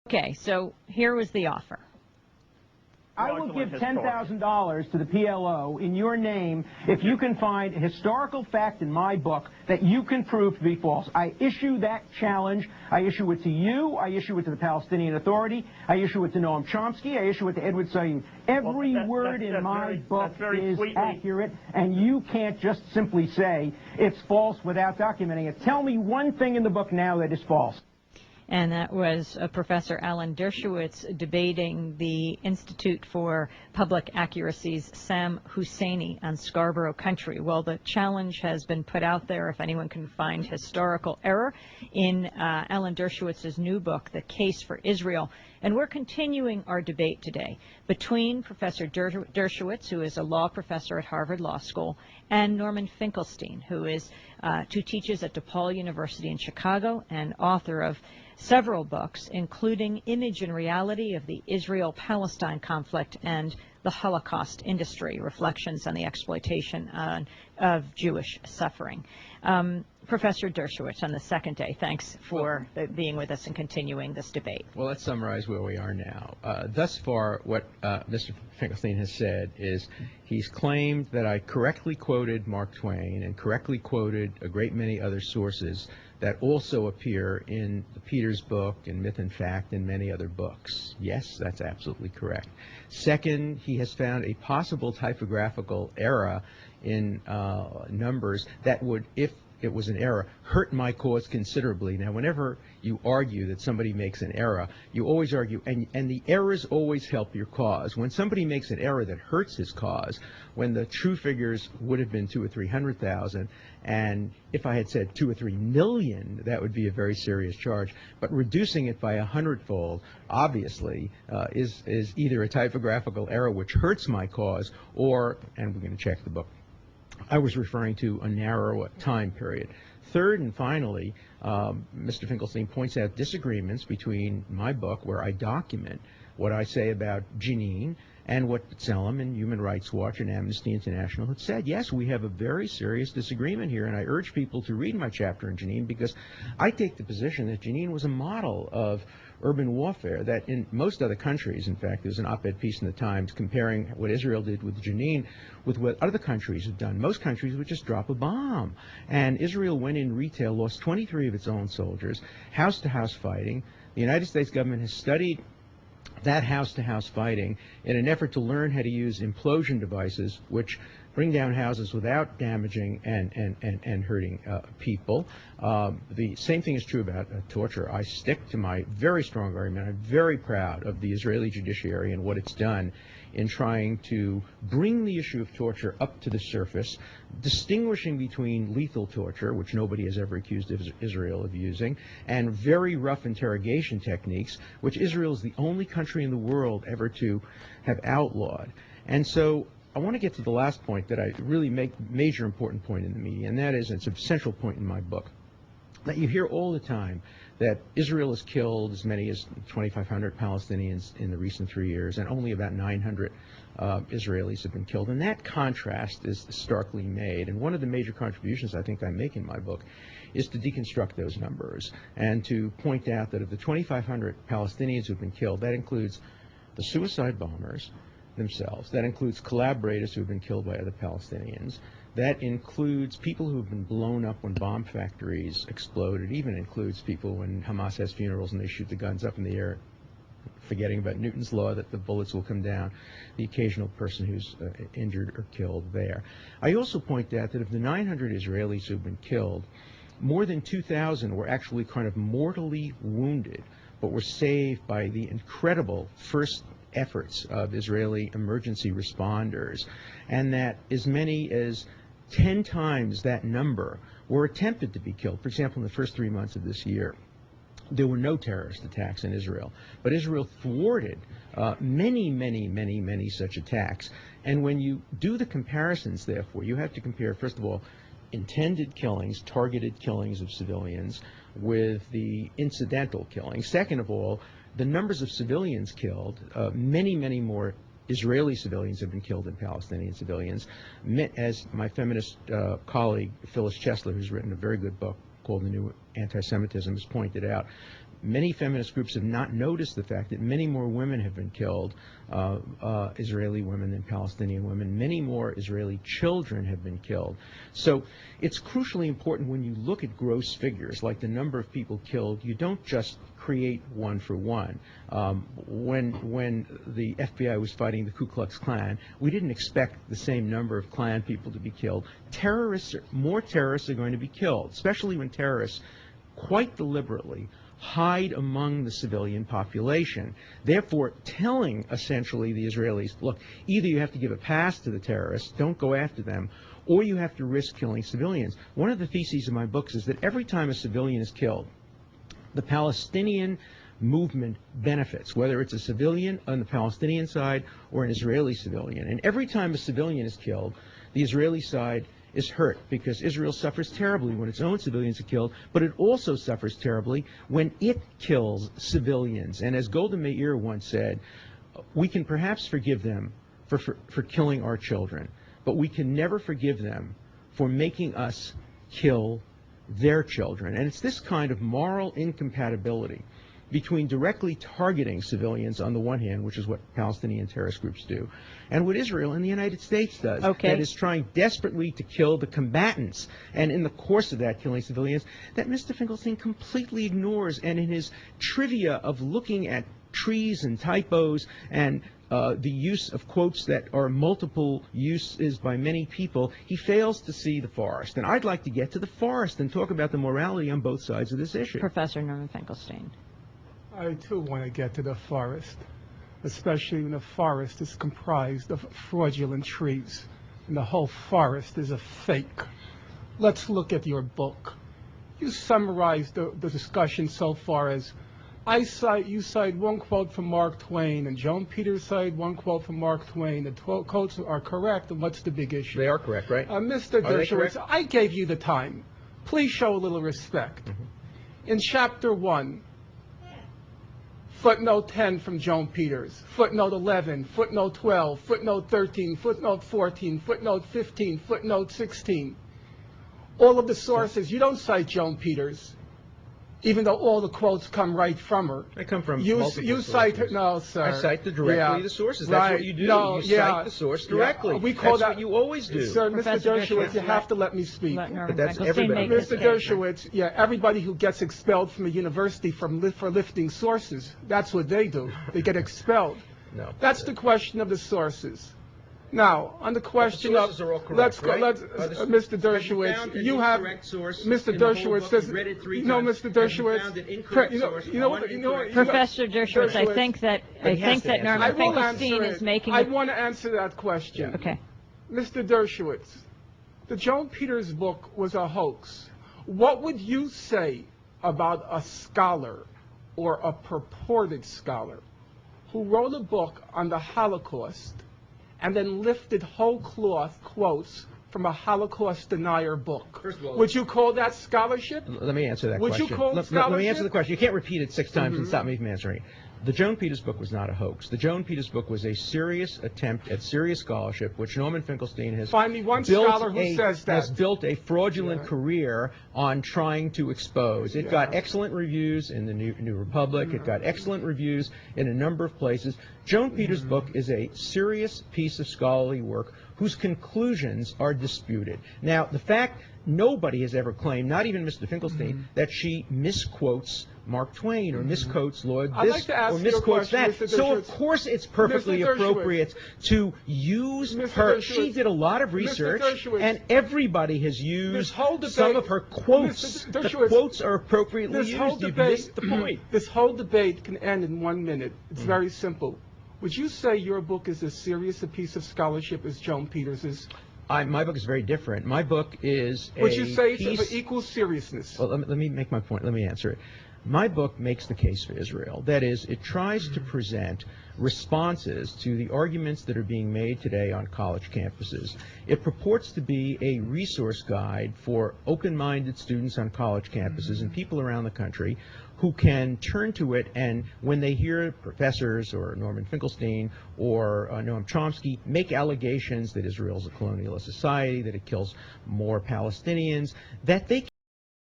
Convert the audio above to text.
Okay, so here was the offer. I will give $10,000 to the PLO in your name if you can find a historical fact in my book that you can prove to be false. I issue that challenge. I issue it to you. I issue it to the Palestinian Authority. I issue it to Noam Chomsky. I issue it to Edward Said. Every word in my book is accurate, and you can't just simply say it's false without documenting it. Tell me one thing in the book now that is false. And that was Professor Alan Dershowitz debating the Institute for Public Accuracy's Sam Husseini on Scarborough Country. Well, the challenge has been put out there if anyone can find historical error in Alan Dershowitz's new book, The Case for Israel. And we're continuing our debate today between Professor Dershowitz, who is a law professor at Harvard Law School, and Norman Finkelstein, who teaches at DePaul University in Chicago and author of several books, including Image and Reality of the Israel-Palestine Conflict and the Holocaust Industry, Reflections on the Exploitation of Jewish Suffering. Professor Dershowitz, on the second day, thanks for being with us and continuing this debate. Well, let's summarize where we are now. Thus far, what Mr. Finkelstein has said is he's claimed that I correctly quoted Mark Twain and correctly quoted a great many other sources that also appear in the Peters book and Myth and Fact and many other books. Yes, that's absolutely correct. Second, he has found a possible typographical error in numbers that would, if it was an error, hurt my cause considerably. Now, whenever you argue that somebody makes an error, you always argue, and the errors always help your cause. When somebody makes an error that hurts his cause, when the true figures would have been 200,000 or 300,000, and if I had said 2 or 3 million, that would be a very serious charge. But reducing it by 100-fold, obviously, is either a typographical error which hurts my cause, or, and we're going to check the book, I was referring to a narrower time period. Third and finally, Mr. Finkelstein points out disagreements between my book, where I document what I say about Jenin, and what B'Tselem and Human Rights Watch and Amnesty International have said. Yes, we have a very serious disagreement here, and I urge people to read my chapter in Jenin, because I take the position that Jenin was a model of urban warfare that in most other countries, in fact, there's an op-ed piece in the Times comparing what Israel did with Jenin with what other countries have done. Most countries would just drop a bomb. And Israel went in retail, lost 23 of its own soldiers, house-to-house fighting. The United States government has studied that house-to-house fighting in an effort to learn how to use implosion devices which bring down houses without damaging and hurting people. The same thing is true about torture. I stick to my very strong argument. I'm very proud of the Israeli judiciary and what it's done in trying to bring the issue of torture up to the surface, distinguishing between lethal torture, which nobody has ever accused Israel of using, and very rough interrogation techniques, which Israel is the only country in the world ever to have outlawed. And so I want to get to the last point that I really make major important point in the media, and that is, it's a central point in my book, that you hear all the time that Israel has killed as many as 2,500 Palestinians in the recent 3 years, and only about 900 Israelis have been killed. And that contrast is starkly made. And one of the major contributions I think I make in my book is to deconstruct those numbers and to point out that of the 2,500 Palestinians who have been killed, that includes the suicide bombers themselves, that includes collaborators who have been killed by other Palestinians, that includes people who have been blown up when bomb factories explode. It even includes people when Hamas has funerals and they shoot the guns up in the air, forgetting about Newton's law that the bullets will come down, the occasional person who's injured or killed there. I also point out that of the 900 Israelis who have been killed, more than 2,000 were actually kind of mortally wounded, but were saved by the incredible first efforts of Israeli emergency responders, and that as many as 10 times that number were attempted to be killed. For example, in the first 3 months of this year, there were no terrorist attacks in Israel, but Israel thwarted many such attacks. And when you do the comparisons, therefore, you have to compare, first of all, intended killings, targeted killings of civilians, with the incidental killings. Second of all, the numbers of civilians killed, many more Israeli civilians have been killed than Palestinian civilians. As my feminist colleague Phyllis Chesler, who's written a very good book called The New Anti-Semitism, has pointed out, many feminist groups have not noticed the fact that many more women have been killed, Israeli women than Palestinian women. Many more Israeli children have been killed. So it's crucially important when you look at gross figures, like the number of people killed, you don't just create one for one. When the FBI was fighting the Ku Klux Klan, we didn't expect the same number of Klan people to be killed. More terrorists are going to be killed, especially when terrorists quite deliberately hide among the civilian population, therefore telling essentially the Israelis, look, either you have to give a pass to the terrorists, don't go after them, or you have to risk killing civilians. One of the theses of my books is that every time a civilian is killed, the Palestinian movement benefits, whether it's a civilian on the Palestinian side or an Israeli civilian. And every time a civilian is killed, the Israeli side is hurt, because Israel suffers terribly when its own civilians are killed, but it also suffers terribly when it kills civilians. And as Golda Meir once said, we can perhaps forgive them for killing our children, but we can never forgive them for making us kill their children. And it's this kind of moral incompatibility between directly targeting civilians on the one hand, which is what Palestinian terrorist groups do, and what Israel and the United States does. Okay. That is trying desperately to kill the combatants, and in the course of that killing civilians, that Mr. Finkelstein completely ignores. And in his trivia of looking at trees and typos and the use of quotes that are multiple uses by many people, he fails to see the forest. And I'd like to get to the forest and talk about the morality on both sides of this issue. Professor Norman Finkelstein. I, too, want to get to the forest, especially when the forest is comprised of fraudulent trees, and the whole forest is a fake. Let's look at your book. You summarized the discussion so far as you cite one quote from Mark Twain, and Joan Peters cited one quote from Mark Twain. The quotes are correct, and what's the big issue? They are correct, right? Mr. Dershowitz, I gave you the time. Please show a little respect. Mm-hmm. In Chapter 1, footnote 10 from Joan Peters, footnote 11, footnote 12, footnote 13, footnote 14, footnote 15, footnote 16. All of the sources, you don't cite Joan Peters, even though all the quotes come right from her. They come from you multiple cite her, sources. no, sir. I cite the sources. That's right. what you do. No, you cite the source directly. We call that's what you always do. Sir, Professor Mr. Dershowitz, you Dershowitz, have to let me speak. But that's everybody. Mr. Dershowitz, everybody who gets expelled from a university for lifting sources, that's what they do. They get expelled. No. That's the question of the sources. Now, on the question the of, sources are all correct, let's go, right? Mr. Dershowitz, you have, Mr. Dershowitz says, no, Mr. Dershowitz, you know what, Professor Dershowitz, I think that Norman Finkelstein is making. I want to answer that question. Okay. Mr. Dershowitz, the Joan Peters book was a hoax. What would you say about a scholar or a purported scholar who wrote a book on the Holocaust and then lifted whole cloth quotes from a Holocaust denier book? First of all, would you call that scholarship? Let me answer that Would question. you call let me answer the question. You can't repeat it 6 times and stop me from answering it. The Joan Peters book was not a hoax. The Joan Peters book was a serious attempt at serious scholarship, which Norman Finkelstein has Find me one scholar who says that. Has built a fraudulent career on trying to expose. It got excellent reviews in the New Republic. It got excellent reviews in a number of places. Joan Peters' book is a serious piece of scholarly work whose conclusions are disputed. Now, the fact nobody has ever claimed, not even Mr. Finkelstein, that she misquotes Mark Twain or misquotes Lloyd this or misquotes that. So of course it's perfectly appropriate to use her. She did a lot of research, and everybody has used some of her quotes. The quotes are appropriately used. You've missed the point. This whole debate can end in 1 minute. It's very simple. Would you say your book is as serious a piece of scholarship as Joan Peters is? My book is very different. My book is Would you say it's of equal seriousness? Well, let me make my point. Let me answer it. My book makes the case for Israel. That is, it tries to present responses to the arguments that are being made today on college campuses. It purports to be a resource guide for open-minded students on college campuses and people around the country who can turn to it, and when they hear professors or Norman Finkelstein or Noam Chomsky make allegations that Israel is a colonialist society, that it kills more Palestinians, that they